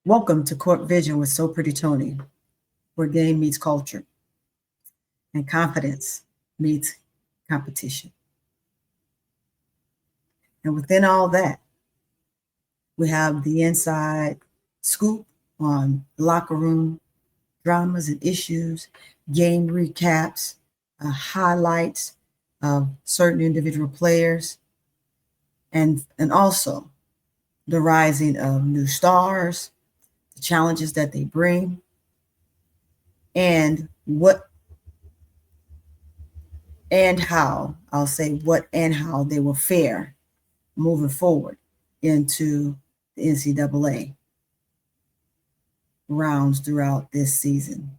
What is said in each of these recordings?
Welcome to CourtVision with So Pretty Tony, where game meets culture and confidence meets competition. And within all that, we have the inside scoop on locker room dramas and issues, game recaps, highlights of certain individual players, and also the rising of new stars, the challenges that they bring, and what and how, I'll say what and how they will fare moving forward into the NCAA rounds throughout this season.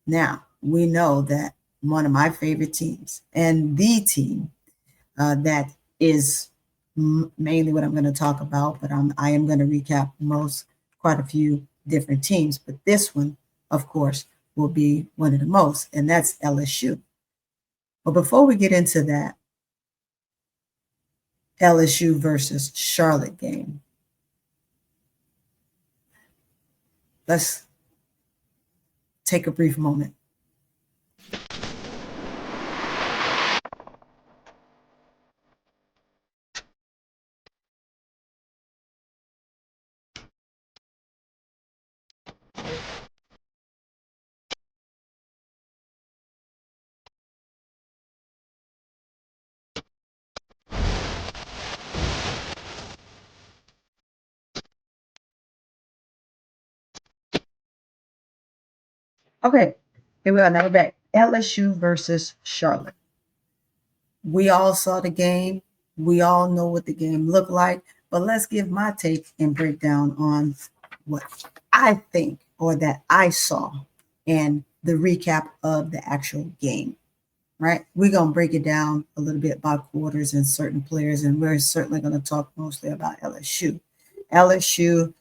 Now, we know that one of my favorite teams and the team that is mainly what I'm going to talk about, but I am going to recap quite a few different teams. But this one, of course, will be one of the most, and that's LSU. But before we get into that LSU versus Charlotte game, let's take a brief moment. Okay, here we are. Now we're back. LSU versus Charlotte. We all saw the game. We all know what the game looked like. But let's give my take and breakdown on what I think or that I saw and the recap of the actual game. Right? We're going to break it down a little bit by quarters and certain players, and we're certainly going to talk mostly about LSU. LSU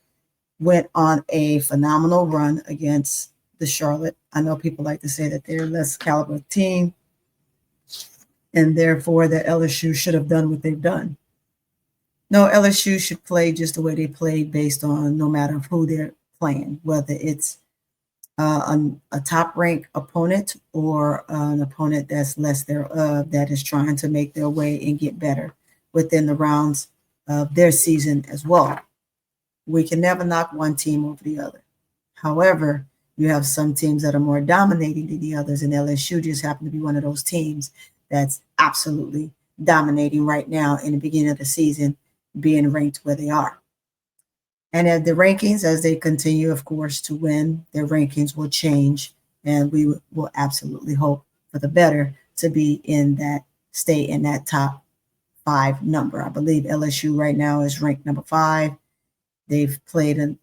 went on a phenomenal run against the Charlotte. I know people like to say that they're a less caliber team, and therefore that LSU should have done what they've done. No, LSU should play just the way they played based on no matter who they're playing, whether it's a top ranked opponent or an opponent that's less thereof that is trying to make their way and get better within the rounds of their season as well. We can never knock one team over the other. However, you have some teams that are more dominating than the others, and LSU just happen to be one of those teams that's absolutely dominating right now in the beginning of the season, being ranked where they are. And at the rankings, as they continue, of course, to win, their rankings will change, and we will absolutely hope for the better to be in that, stay in that top 5 number. I believe LSU right now is ranked number 5. They've played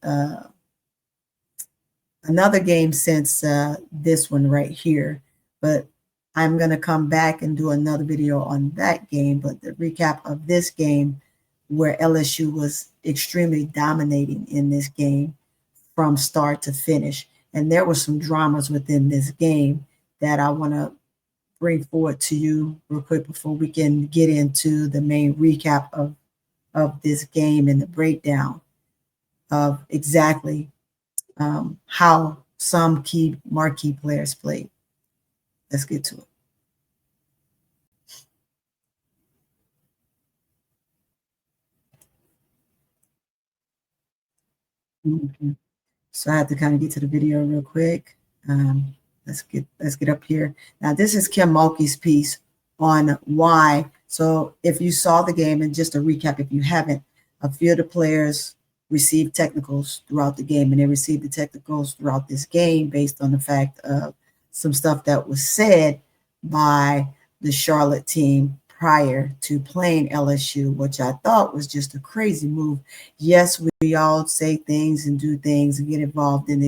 another game since this one right here, but I'm going to come back and do another video on that game. But the recap of this game, where LSU was extremely dominating in this game from start to finish. And there were some dramas within this game that I want to bring forward to you real quick before we can get into the main recap of this game and the breakdown of exactly how some key marquee players played. Let's get to it. Mm-hmm. So I have to kind of get to the video real quick. Let's get up here. Now this is Kim Mulkey's piece on why. So if you saw the game, and just a recap, if you haven't, a few of the players received technicals throughout the game, and they received the technicals throughout this game based on the fact of some stuff that was said by the Charlotte team prior to playing LSU, which I thought was just a crazy move. Yes, we all say things and do things and get involved in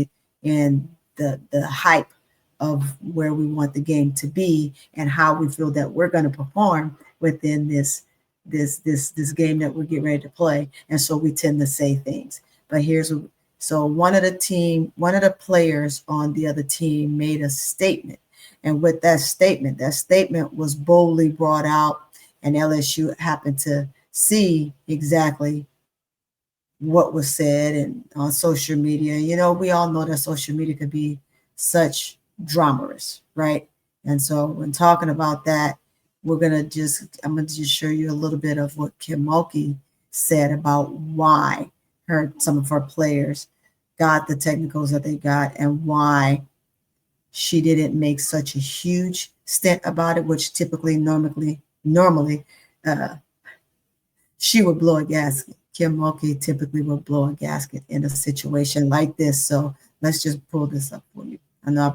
the hype of where we want the game to be and how we feel that we're going to perform within this game that we're getting ready to play. And so we tend to say things. But so one of the players on the other team made a statement. And with that statement was boldly brought out, and LSU happened to see exactly what was said and on social media. You know, we all know that social media could be such dramatous, right? And so when talking about that, I'm gonna just show you a little bit of what Kim Mulkey said about why some of her players got the technicals that they got and why she didn't make such a huge stint about it, which typically normally she would blow a gasket. Kim Mulkey typically would blow a gasket in a situation like this. So let's just pull this up for you. I know I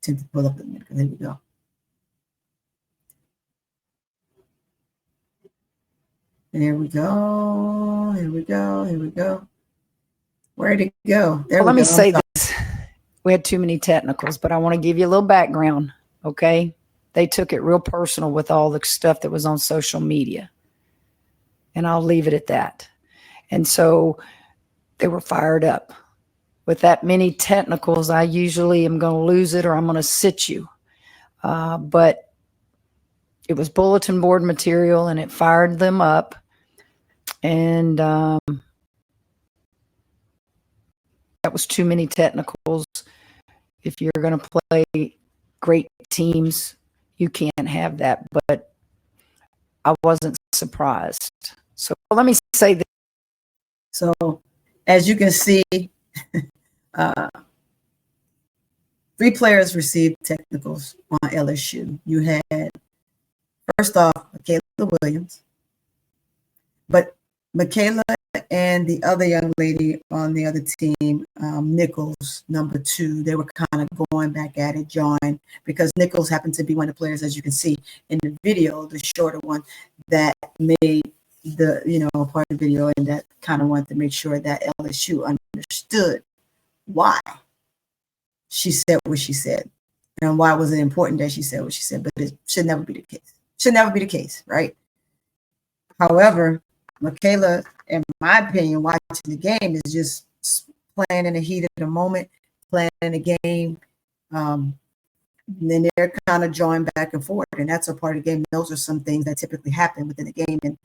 tend to pull up a minute. Here we go. Here we go. Here we go. Here we go. Where'd it go? There we go. Let me say this. We had too many technicals, but I want to give you a little background, okay? They took it real personal with all the stuff that was on social media. And I'll leave it at that. And so they were fired up. With that many technicals, I usually am going to lose it or I'm going to sit you. But it was bulletin board material and it fired them up. And that was too many technicals. If you're going to play great teams, you can't have that. But I wasn't surprised. So let me say this. So as you can see, 3 players received technicals on LSU. You had, first off, Michaela Williams, but Michaela and the other young lady on the other team, Nichols, number 2, they were kind of going back at it, John, because Nichols happened to be one of the players, as you can see in the video, the shorter one, that made the, part of the video, and that kind of wanted to make sure that LSU understood why she said what she said and why was it important that she said what she said, but it should never be the case. Should never be the case, right? However, Michaela, in my opinion, watching the game is just playing in the heat of the moment, playing the game. And then they're kind of drawing back and forth, and that's a part of the game. Those are some things that typically happen within the game, and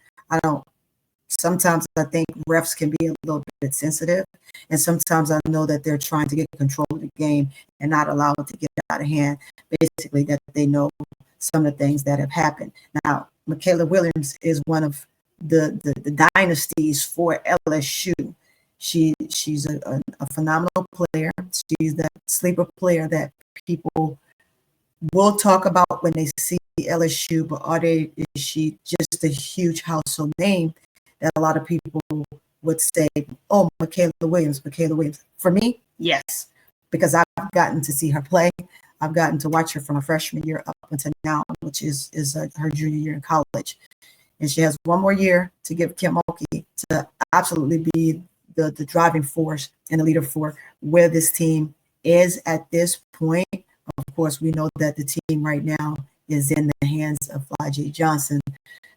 sometimes I think refs can be a little bit sensitive, and sometimes I know that they're trying to get control of the game and not allow it to get out of hand, basically that they know some of the things that have happened. Now, Michaela Williams is one of the dynasties for LSU. She's a phenomenal player. She's that sleeper player that people will talk about when they see LSU, but is she just a huge household name that a lot of people would say, oh, Michaela Williams. For me, yes, because I've gotten to see her play. I've gotten to watch her from her freshman year up until now, which is her junior year in college. And she has one more year to give Kim Mulkey to absolutely be the driving force and the leader for where this team is at this point. Of course, we know that the team right now is in the hands of Fly-J Johnson,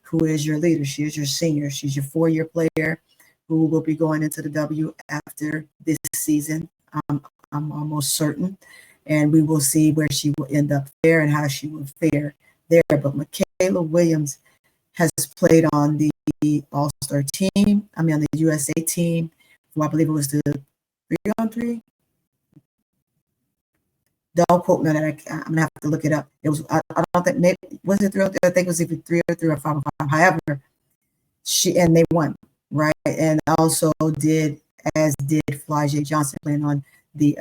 who is your leader. She is your senior. She's your 4-year player who will be going into the W after this season. I'm almost certain. And we will see where she will end up there and how she will fare there. But Michaela Williams has played on the All-Star team. On the USA team, who I believe it was the 3-on-3. Don't quote me on that. I'm gonna have to look it up. It was I don't think maybe was it 3-on-3. I think it was either 3-on-3 or 5-on-5. However, they won, right? And also did Fly-J Johnson playing on the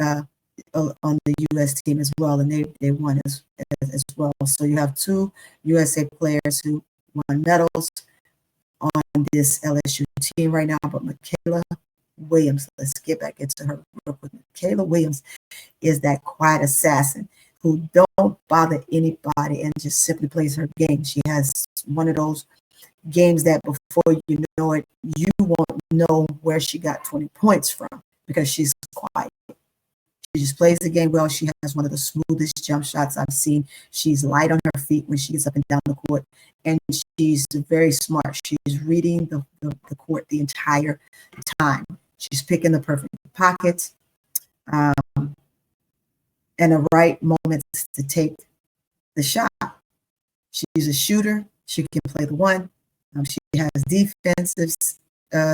US team as well, and they won as well. So you have 2 USA players who won medals on this LSU team right now. But Michaela Williams, let's get back into her real quick. Michaela Williams is that quiet assassin who don't bother anybody and just simply plays her game. She has one of those games that before you know it, you won't know where she got 20 points from because she's quiet. She just plays the game well. She has one of the smoothest jump shots I've seen. She's light on her feet when she gets up and down the court, and she's very smart. She's reading the court the entire time. She's picking the perfect pockets and the right moments to take the shot. She's a shooter. She can play the one. She has defensive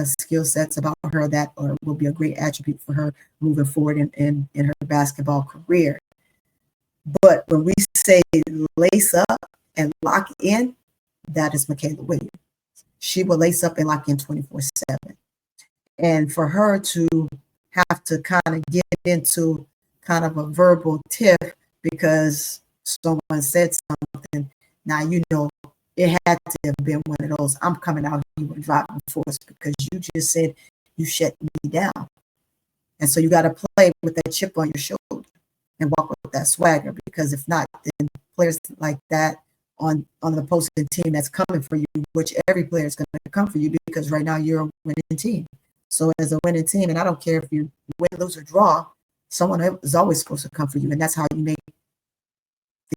skill sets about her that will be a great attribute for her moving forward in her basketball career. But when we say lace up and lock in, that is Michaela Williams. She will lace up and lock in 24/7. And for her to have to kind of get into kind of a verbal tiff because someone said something, now you know it had to have been one of those, I'm coming out here with driving force because you just said you shut me down. And so you got to play with that chip on your shoulder and walk with that swagger, because if not, then players like that on the opposing team that's coming for you, which every player is going to come for you because right now you're a winning team. So as a winning team, and I don't care if you win, lose, or draw, someone is always supposed to come for you. And that's how you make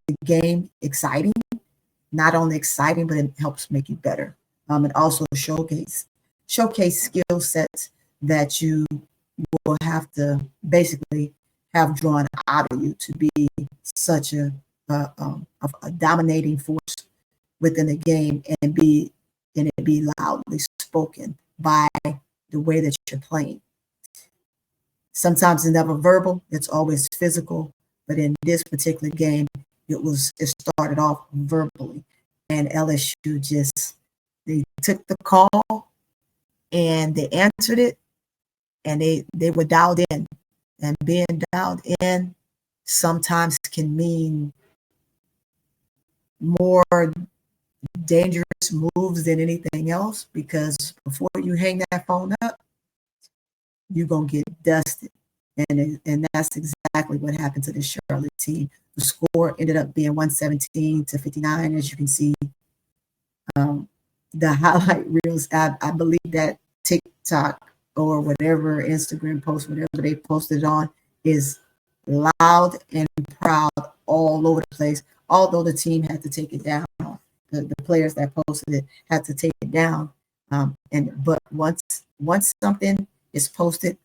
the game exciting. Not only exciting, but it helps make you better. And also showcase skill sets that you will have to basically have drawn out of you to be such a dominating force within the game and it be loudly spoken by the way that you're playing. Sometimes it's never verbal, it's always physical, but in this particular game, it started off verbally, and LSU they took the call and they answered it, and they were dialed in, and being dialed in sometimes can mean more dangerous moves than anything else, because before you hang that phone up, you're going to get dusted. And that's exactly what happened to the Charlotte team. The score ended up being 117-59, as you can see. The highlight reels, I believe that TikTok or whatever, Instagram post, whatever they posted on, is loud and proud all over the place, although the team had to take it down. The players that posted it had to take it down. But once something is posted,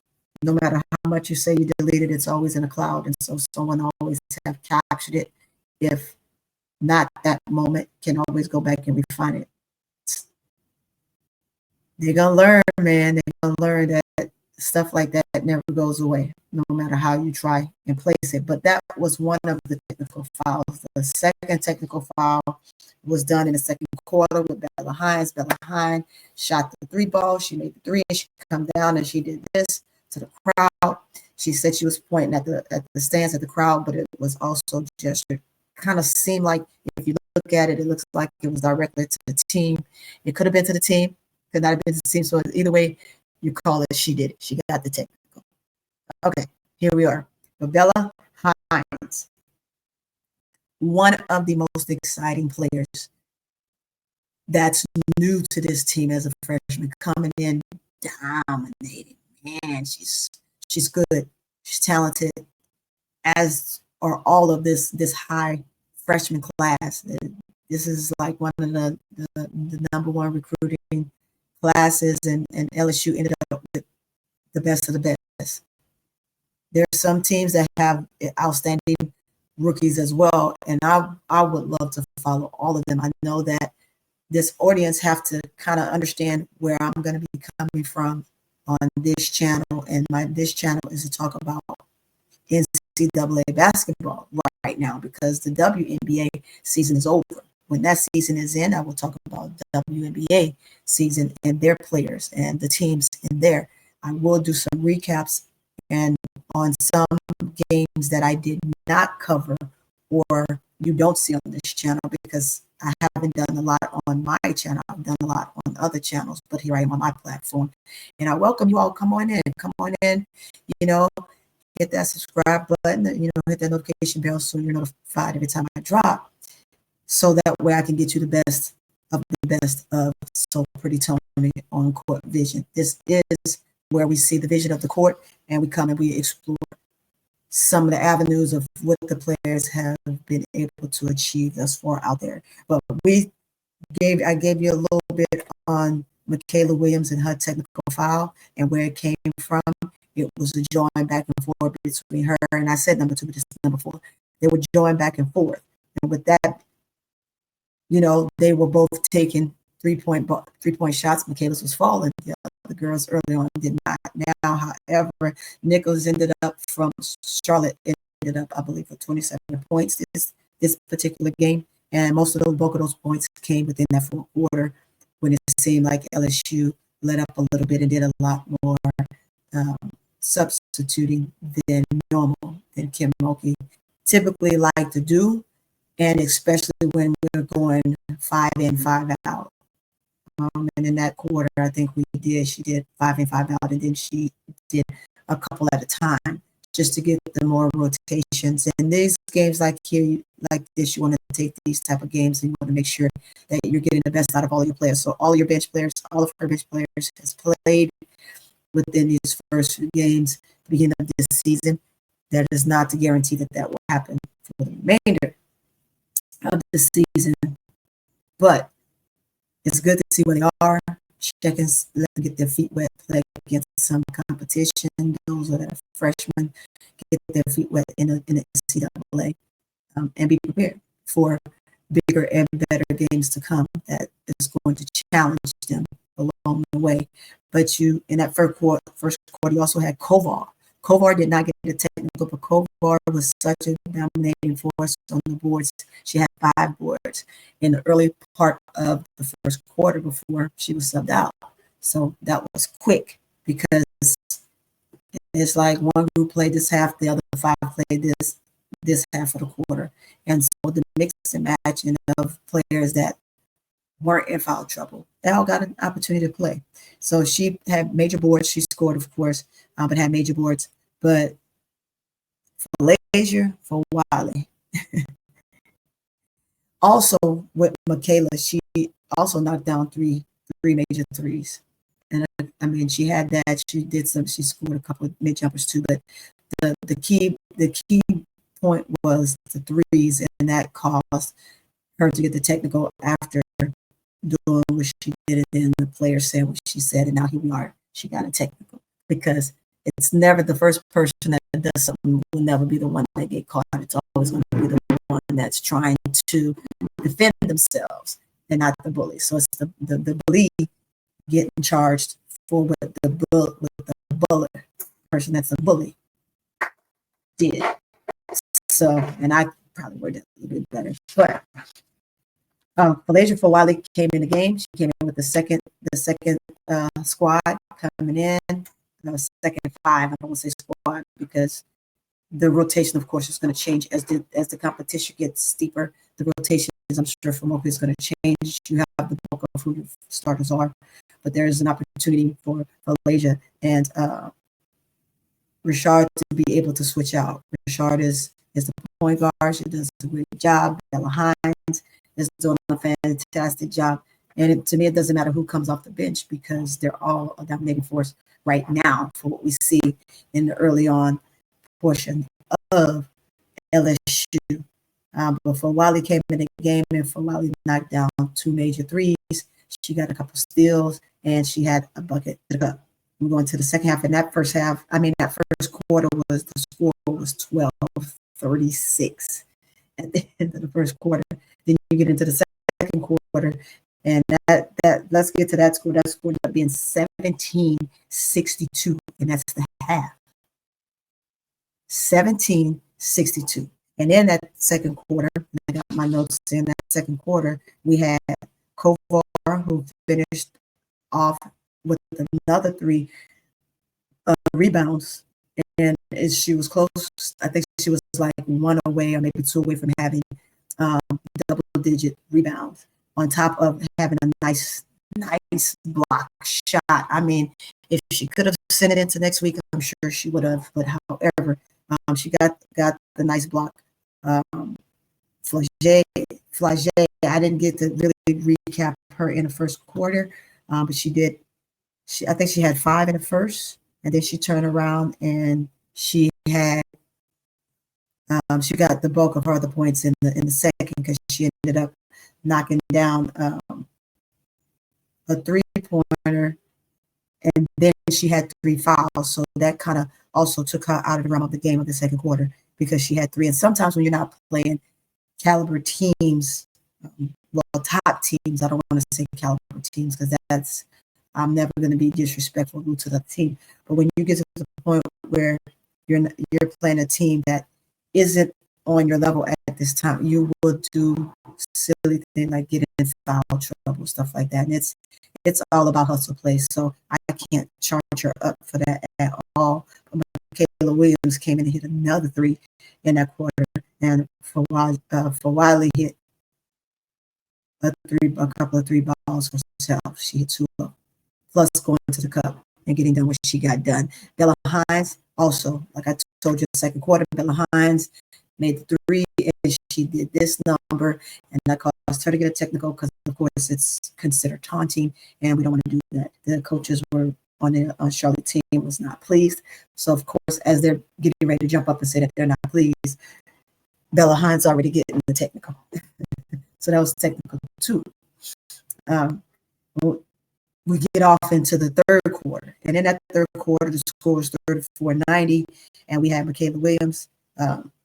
no matter how much you say you deleted, it's always in a cloud, and so someone always have captured it. If not that moment, can always go back and refine it. They're gonna learn, man. They're gonna learn that stuff like that never goes away, no matter how you try and place it. But that was one of the technical fouls. The second technical foul was done in the second quarter with Bella Hines. Bella Hines shot the three ball. She made the three, and she come down and she did this to the crowd. She said she was pointing at the stands at the crowd, but it was also gesture. Kind of seemed like, if you look at it, it looks like it was directly to the team. It could have been to the team, could not have been to the team. So either way you call it, she did it. She got the technical. Okay, here we are. Bella Hines, one of the most exciting players that's new to this team as a freshman, coming in dominating. Man, she's good. She's talented, as are all of this high freshman class. This is like one of the number one recruiting classes, and LSU ended up with the best of the best. There are some teams that have outstanding rookies as well, and I would love to follow all of them. I know that this audience have to kind of understand where I'm going to be coming from on this channel, and this channel is to talk about NCAA basketball right now, because the WNBA season is over. When that season is in, I will talk about WNBA season and their players and the teams in there. I will do some recaps and on some games that I did not cover or you don't see on this channel, because I haven't done a lot on my channel. I've done a lot on other channels, but here I am on my platform. And I welcome you all. Come on in, hit that subscribe button, hit that notification bell so you're notified every time I drop, so that way I can get you the best of So Pretty Tony on CourtVision. This is where we see the vision of the court, and we come and we explore some of the avenues of what the players have been able to achieve thus far out there. But I gave you a little bit on Michaela Williams and her technical foul and where it came from. It was a join back and forth between her, and I said number 2, but this is number 4. They were joined back and forth. And with that, they were both taken 3-point shots. Michaela's was falling. The other girls early on did not. Now, however, Nichols ended up from Charlotte ended up, I believe, with 27 points this particular game, and most of those bulk of those points came within that fourth quarter when it seemed like LSU let up a little bit and did a lot more substituting than normal than Kim Mulkey typically like to do, and especially when we're going 5 in, 5 out. And in that quarter, I think she did 5 in, 5 out, and then she did a couple at a time just to get the more rotations. And these games like this, you want to take these type of games and you want to make sure that you're getting the best out of all your players. So all your bench players, all of her bench players has played within these first few games, beginning of this season. That is not to guarantee that will happen for the remainder of the season, but it's good to see where they are. Check and let them get their feet wet, play against some competition. Those that are freshmen get their feet wet in the NCAA, and be prepared for bigger and better games to come that is going to challenge them along the way. But in that first quarter, you also had Kovar. Kovar did not get the technical, but Kovar was such a dominating force on the boards. She had 5 boards in the early part of the first quarter before she was subbed out. So that was quick because it's like one group played this half, the other 5 played this half of the quarter. And so the mix and matching of players that weren't in foul trouble, they all got an opportunity to play. So she had major boards. She scored, of course, but had major boards. But for Leisure, for Wiley, also with Michaela, she also knocked down three major threes. And I mean, she had that. She scored a couple of mid jumpers too. But the key point was the threes, and that caused her to get the technical after doing what she did. And then the player said what she said, and now here we are. She got a technical because it's never the first person that does something will never be the one that get caught. It's always going to be the one that's trying to defend themselves and not the bully. So it's the bully getting charged for what the bully person that's a bully did. So, and I probably worded it a little bit better, but Malaysia for Wiley came in the game. She came in with the second squad coming in. Second 5. I don't want to say squad because the rotation, of course, is going to change as the competition gets steeper. The rotations, I'm sure, for Mocha is going to change. You have the bulk of who your starters are, but there is an opportunity for Malaysia and Richard to be able to switch out. Richard is the point guard. She does a great job. Bella Hines is doing a fantastic job. And to me, it doesn't matter who comes off the bench because they're all a dominating force right now for what we see in the early on portion of LSU. But for Wiley came in the game, and for Wiley knocked down 2 major threes. She got a couple steals, and she had a bucket to the cup. We're going to the second half, and that first quarter the score was 12-36 at the end of the first quarter. Then you get into the second quarter, and that let's get to that score. That score ended up being 17-62, and that's the half. 17-62. And in that second quarter, I got my notes in that second quarter, we had Kovar, who finished off with another 3 rebounds. And she was close. I think she was like 1 away or maybe 2 away from having double-digit rebounds on top of having a nice block shot. I mean, if she could have sent it into next week, I'm sure she would have. But however, she got the nice block. Flagey, I didn't get to really recap her in the first quarter, but she did. I think she had 5 in the first, and then she turned around and she had she got the bulk of her other points in the second because she ended up knocking down a 3-pointer, and then she had 3 fouls. So that kind of also took her out of the realm of the game of the second quarter because she had 3. And sometimes when you're not playing caliber teams, top teams, I don't want to say caliber teams because I'm never going to be disrespectful to the team. But when you get to the point where you're playing a team that isn't on your level at this time, you will do silly things like get in foul trouble, stuff like that. And it's all about hustle play. So I can't charge her up for that at all. But Kayla Williams came in and hit another 3 in that quarter, and for Wiley hit a couple of 3 balls herself. She hit 2 of them, plus going to the cup and getting done what she got done. Bella Hines also, like I told you, the second quarter, Bella Hines made the 3, and she did this number, and that caused her to get a technical because, of course, it's considered taunting, and we don't want to do that. The coaches were on the Charlotte team was not pleased. So, of course, as they're getting ready to jump up and say that they're not pleased, Bella Hines already getting the technical. So that was technical too. We get off into the third quarter, and in that third quarter, the score was 34-90, and we had Michaela Williams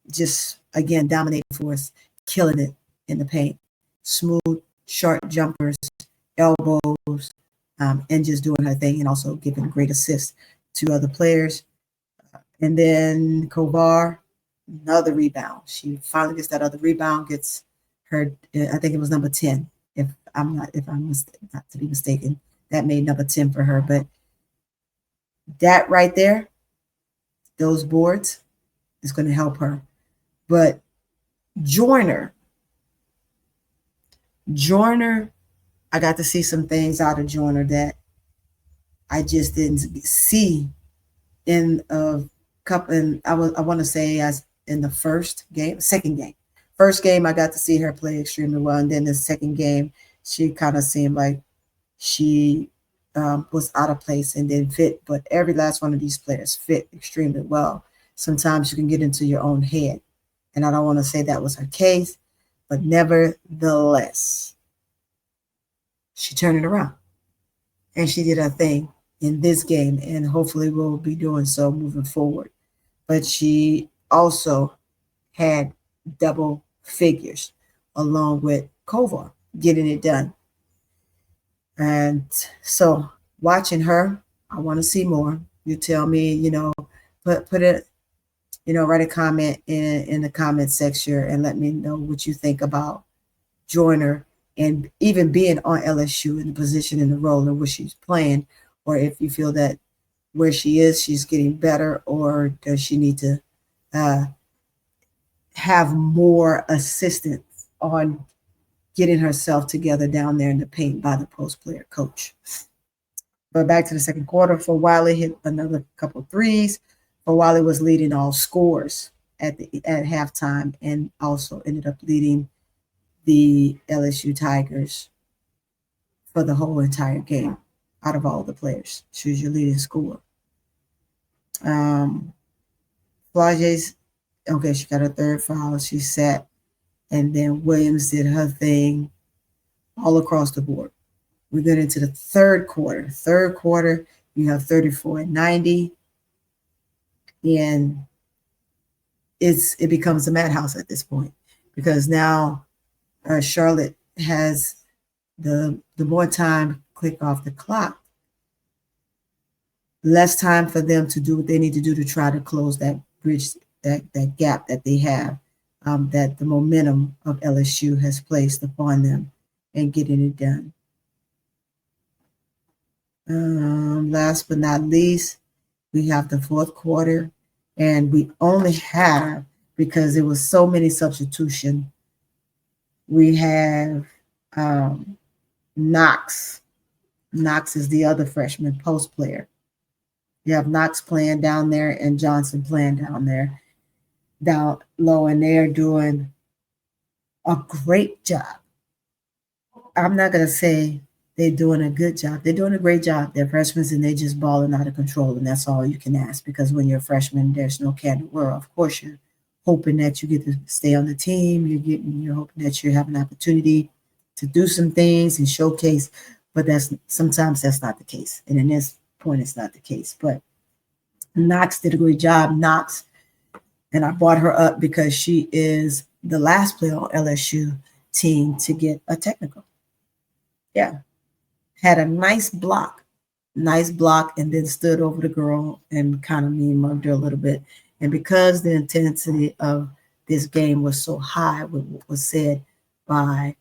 just again dominating for us, killing it in the paint, smooth, sharp jumpers, elbows, and just doing her thing, and also giving great assists to other players. And then Kovar, another rebound. She finally gets that other rebound, gets her, I think it was number 10, if I'm not to be mistaken. That made number 10 for her. But that right there, those boards, is going to help her. But Joyner, I got to see some things out of Joyner that I just didn't see in a couple. And I want to say as in the second game. First game, I got to see her play extremely well, and then the second game, she kind of seemed like she was out of place and didn't fit. But every last one of these players fit extremely well. Sometimes you can get into your own head, and I don't want to say that was her case, but nevertheless, she turned it around, and she did her thing in this game, and hopefully will be doing so moving forward. But she also had double figures along with Kovar getting it done. And so watching her, I want to see more. You tell me, put it, write a comment in the comment section and let me know what you think about Joyner and even being on LSU in the position in the role and what she's playing, or if you feel that where she is, she's getting better, or does she need to have more assistance on getting herself together down there in the paint by the post player coach. But back to the second quarter, for Wiley hit another couple threes. For Wiley was leading all scores at halftime, and also ended up leading the LSU Tigers for the whole entire game out of all the players. She was your leading scorer. Flage's, okay, she got her third foul. She sat, and then Williams did her thing all across the board. We get into the third quarter. Third quarter, you have 34-90, and it becomes a madhouse at this point because now Charlotte has the more time click off the clock, less time for them to do what they need to do to try to close that bridge, that gap that they have, that the momentum of LSU has placed upon them and getting it done. Last but not least, we have the fourth quarter, and we only have, because there was so many substitution, we have Knox. Knox is the other freshman post player. You have Knox playing down there and Johnson playing down there, down low, and they're doing a great job. I'm not going to say they're doing a good job. They're doing a great job. They're freshmen, and they're just balling out of control, and that's all you can ask, because when you're a freshman, there's no care in the world. Of course, you're hoping that you get to stay on the team. You're hoping that you have an opportunity to do some things and showcase, but sometimes that's not the case. And in this point, it's not the case. But Knox did a great job. Knox, and I brought her up because she is the last player on LSU team to get a technical. Yeah. had a nice block, and then stood over the girl and kind of mean mugged her a little bit. And because the intensity of this game was so high with what was said by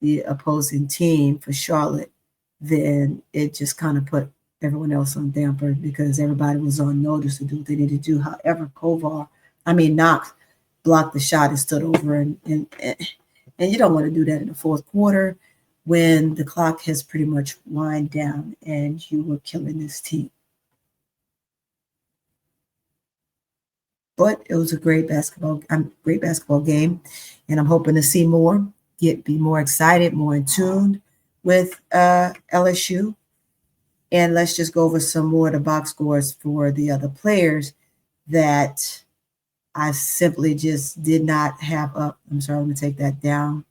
the opposing team for Charlotte, then it just kind of put everyone else on damper because everybody was on notice to do what they needed to do. However, Knox blocked the shot and stood over, and you don't want to do that in the fourth quarter when the clock has pretty much wind down and you were killing this team. But it was a great basketball game, and I'm hoping to see more, be more excited, more in tune with LSU. And let's just go over some more of the box scores for the other players that I simply just did not have up. I'm sorry, let me take that down.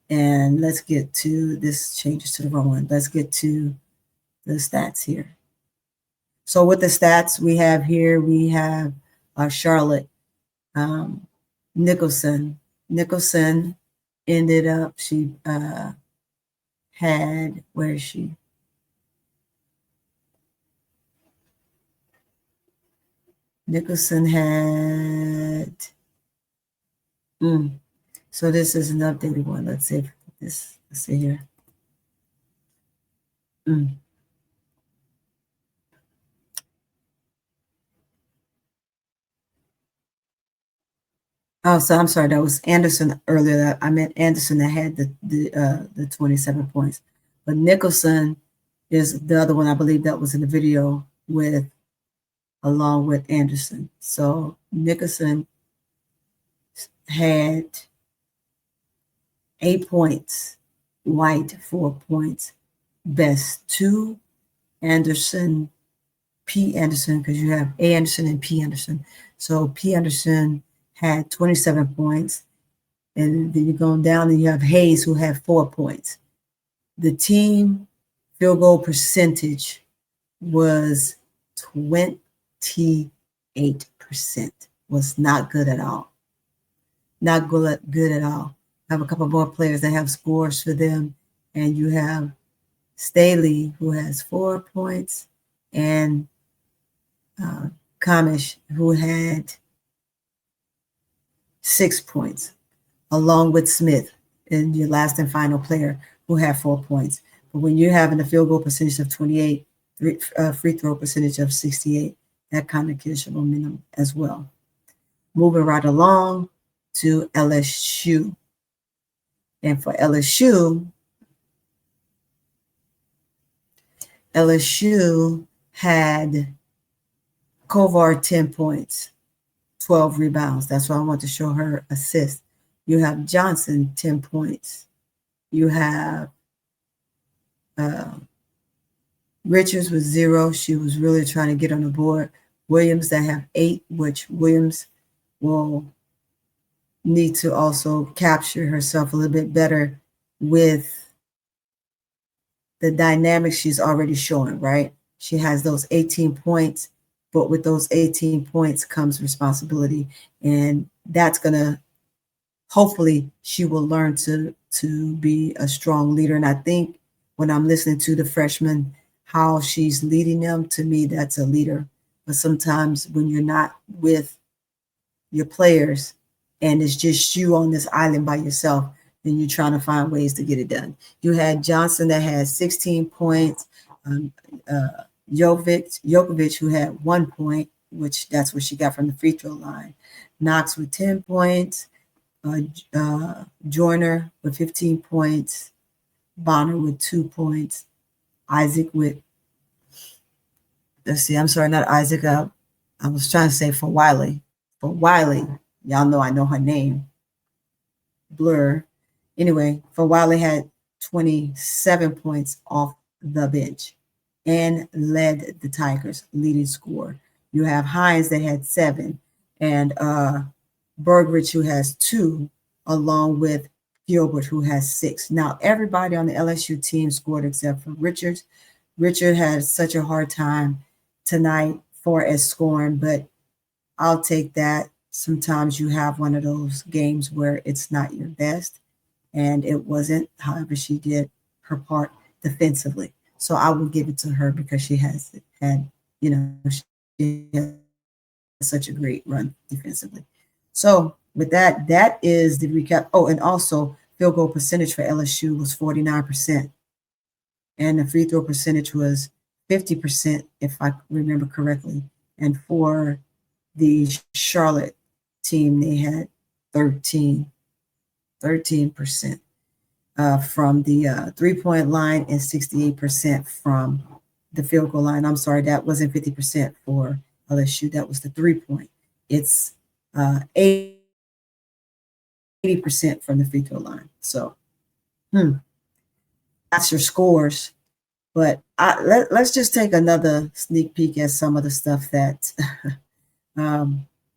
And let's get to this, changes to the wrong one. Let's get to the stats here. So with the stats we have here, we have Charlotte Nicholson. Nicholson ended up, she had, where is she? Nicholson had, so this is an updated one. Let's see if this, let's see here. Oh, so I'm sorry, that was Anderson earlier. I meant Anderson that had the 27 points. But Nicholson is the other one I believe that was in the video with, along with Anderson. So Nicholson had 8 points, White 4 points, Best 2, Anderson, P. Anderson, because you have A. Anderson and P. Anderson. So P. Anderson had 27 points, and then you're going down and you have Hayes who had 4 points. The team field goal percentage was 28%. Was not good at all. Not good at all. I have a couple more players that have scores for them, and you have Staley who has 4 points, and Kamish who had 6 points, along with Smith, and your last and final player who had 4 points. But when you're having a field goal percentage of 28, free throw percentage of 68, that kind of kills your momentum as well. Moving right along to LSU. And for LSU had Kovar 10 points, 12 rebounds. That's why I want to show her assist. You have Johnson 10 points. You have Richards with 0. She was really trying to get on the board. Williams that have 8, which Williams will need to also capture herself a little bit better with the dynamics she's already showing, right? She has those 18 points, but with those 18 points comes responsibility. And that's going to, hopefully she will learn to be a strong leader. And I think when I'm listening to the freshman, how she's leading them, to me, that's a leader. But sometimes when you're not with your players and it's just you on this island by yourself, then you're trying to find ways to get it done. You had Johnson that had 16 points, Jokovic who had 1 point, which that's what she got from the free throw line. Knox with 10 points, Joyner with 15 points, Bonner with 2 points, Isaac with, let's see, I'm sorry, not Isaac. I was trying to say for Wiley. For Wiley, y'all know I know her name. Blur. Anyway, for Wiley had 27 points off the bench and led the Tigers, leading scorer. You have Hines that had 7, and Bergridge who has 2, along with Gilbert who has 6. Now, everybody on the LSU team scored except for Richards. Richard had such a hard time tonight for as scoring, but I'll take that. Sometimes you have one of those games where it's not your best, and it wasn't. However, she did her part defensively. So I would give it to her because she has had, she has such a great run defensively. So with that, that is the recap. Oh, and also field goal percentage for LSU was 49%. And the free throw percentage was 50%, if I remember correctly. And for the Charlotte team, they had 13% from the 3-point line and 68% from the field goal line. I'm sorry, that wasn't 50% for LSU. That was the 3-point. It's 80% from the free throw line. So, that's your scores. But let's just take another sneak peek at some of the stuff that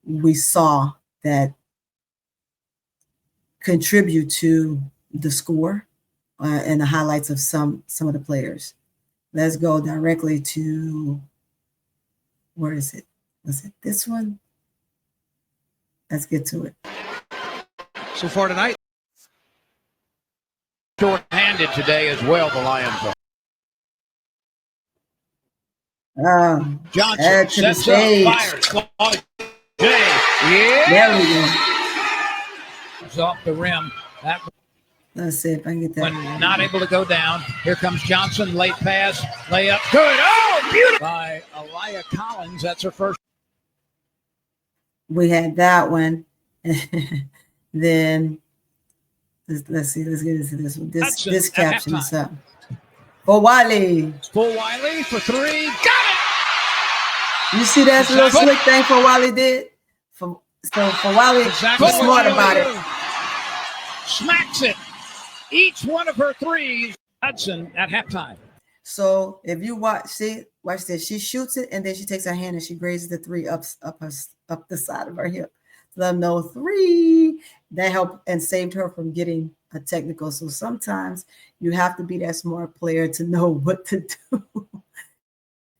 we saw that contribute to the score and the highlights of some of the players. Let's go directly to, where is it? Was it this one? Let's get to it. So far tonight, short-handed today as well, the Lions are. Johnson add to the stage. Yeah. There we go. It's off the rim. Let's see if I can get that. When not able to go down, here comes Johnson. Late pass, layup, good. Oh, beautiful by Aliyah Collins. That's her first. We had that one. Then let's see. Let's get into this one. This caption is up. For Wiley. For Wiley for three. Got it. You see that little slick thing for Wiley did? For Wiley, was smart about it. Smacks it. Each one of her threes. Hudson at halftime. So if you watch this. She shoots it and then she takes her hand and she grazes the three up the side of her hip. Let them know three. That helped and saved her from getting a technical. So sometimes you have to be that smart player to know what to do.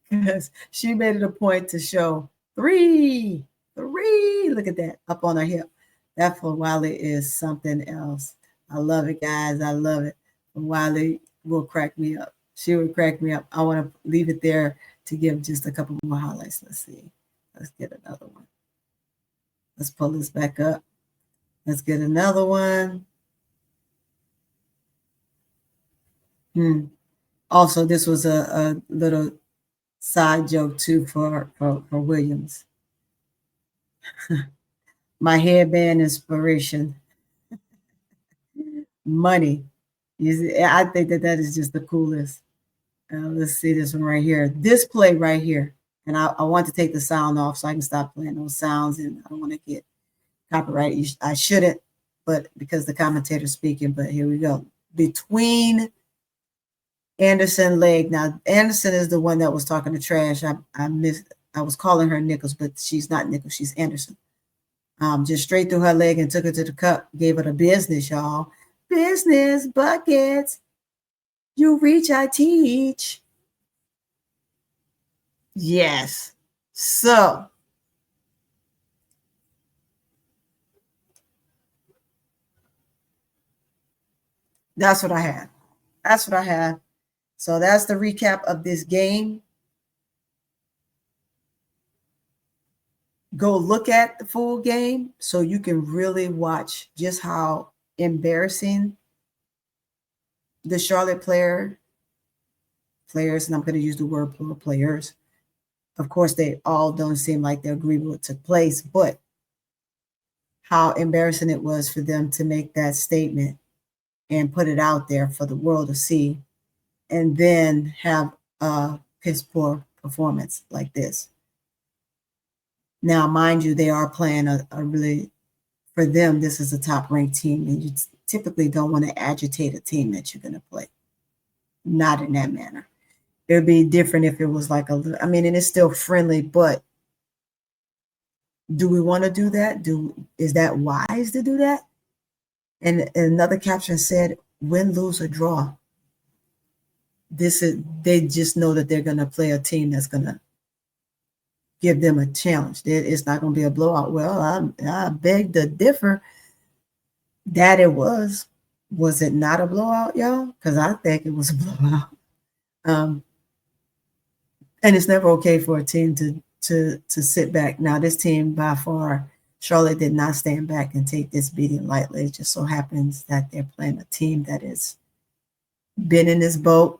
Because she made it a point to show three. Look at that up on her hip. That for Wiley is something else. I love it, guys. I love it. Wiley will crack me up. She would crack me up. I want to leave it there to give just a couple more highlights. Let's see. Let's get another one. Let's pull this back up. Let's get another one. Also, this was a little side joke too for Williams. My headband inspiration. Money. I think that is just the coolest. Let's see this one right here. This play right here. And I want to take the sound off so I can stop playing those sounds. And I don't want to get copyrighted. I shouldn't, but because the commentator's speaking. But here we go. Between Anderson leg. Now, Anderson is the one that was talking to trash. I was calling her Nichols, but she's not Nichols. She's Anderson. Just straight through her leg and took her to the cup. Gave her the business, y'all. Business buckets. You reach, I teach. Yes. So that's what I had. So that's the recap of this game. Go look at the full game so you can really watch just how embarrassing the Charlotte players, and I'm going to use the word plural players. Of course, they all don't seem like they agree with what took place, but how embarrassing it was for them to make that statement and put it out there for the world to see, and then have a piss poor performance like this. Now, mind you, they are playing a really, for them, this is a top-ranked team, and you typically don't want to agitate a team that you're going to play. Not in that manner. It would be different if it was like and it's still friendly, but do we want to do that? Is that wise to do that? And another caption said, win, lose, or draw. They just know that they're going to play a team that's going to give them a challenge. It's not going to be a blowout. Well, I beg to differ that it was. Was it not a blowout, y'all? Because I think it was a blowout. And it's never okay for a team to sit back. Now, this team by far, Charlotte did not stand back and take this beating lightly. It just so happens that they're playing a team that has been in this boat,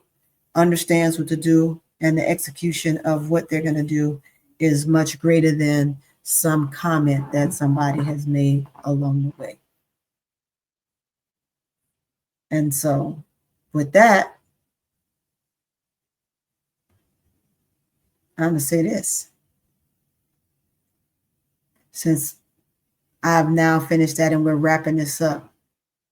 understands what to do, and the execution of what they're going to do is much greater than some comment that somebody has made along the way. And so with that, I'm going to say this. Since I've now finished that and we're wrapping this up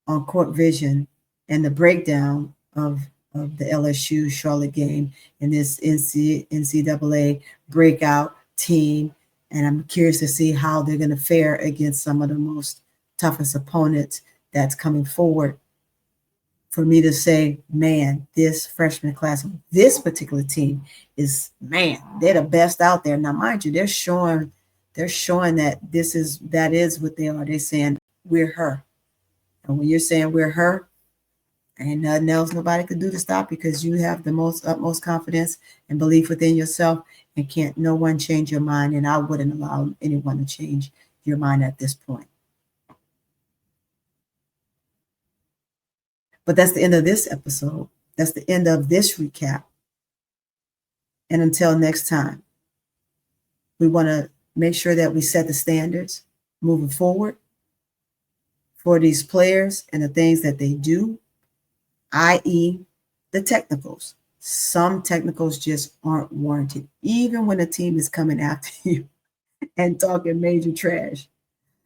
on CourtVision and the breakdown of the LSU Charlotte game and this NCAA breakout team. And I'm curious to see how they're going to fare against some of the most toughest opponents that's coming forward. For me to say, man, this freshman class, this particular team is, man, they're the best out there. Now, mind you, they're showing that that is what they are. They're saying we're her. And when you're saying we're her, ain't nothing else nobody could do to stop, because you have the utmost confidence and belief within yourself, and can't no one change your mind. And I wouldn't allow anyone to change your mind at this point. But that's the end of this episode. That's the end of this recap. And until next time, we want to make sure that we set the standards moving forward for these players and the things that they do, i.e. the technicals. Some technicals just aren't warranted, even when a team is coming after you and talking major trash.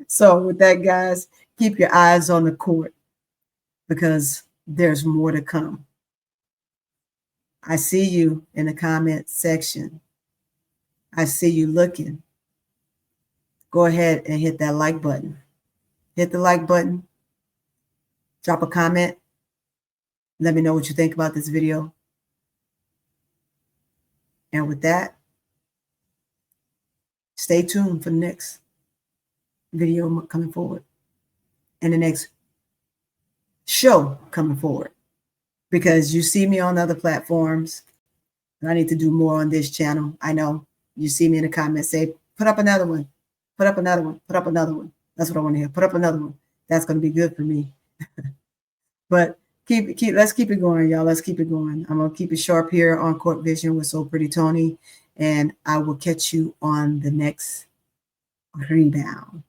So with that, guys, keep your eyes on the court, because there's more to come. I see you in the comment section. I see you looking. Go ahead and hit that like button. Hit the like button. Drop a comment. Let me know what you think about this video. And with that, stay tuned for the next video coming forward and the next show coming forward, because you see me on other platforms and I need to do more on this channel. I know you see me in the comments say, put up another one, put up another one, put up another one. That's what I want to hear. Put up another one. That's going to be good for me. But let's keep it going, y'all. Let's keep it going. I'm going to keep it sharp here on CourtVision with So Pretty Tony, and I will catch you on the next rebound.